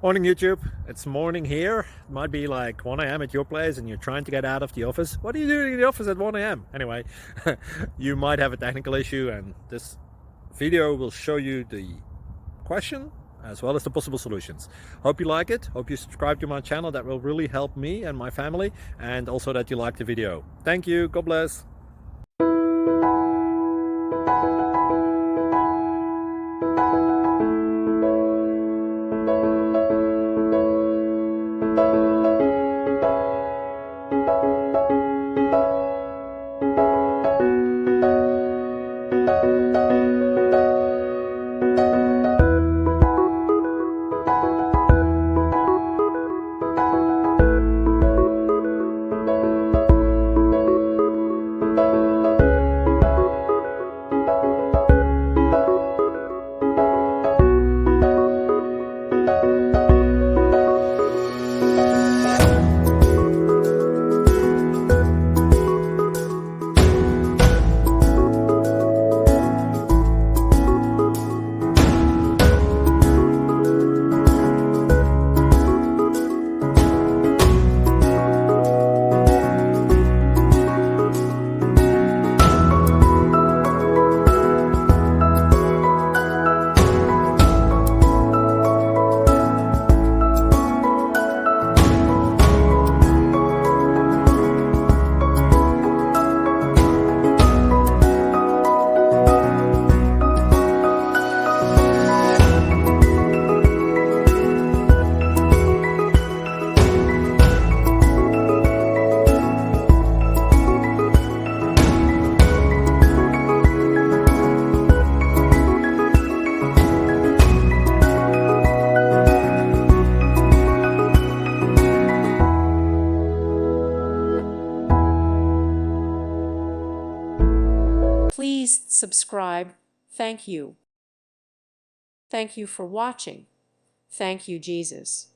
Morning YouTube, it's morning here. It might be like 1 a.m. at your place and you're trying to get out of the office. What are you doing in the office at 1 a.m.? Anyway, you might have a technical issue and this video will show you the question as well as the possible solutions. Hope you like it, hope you subscribe to my channel. That will really help me and my family, and also that you like the video. Thank you, God bless. Please subscribe. Thank you. Thank you for watching. Thank you, Jesus.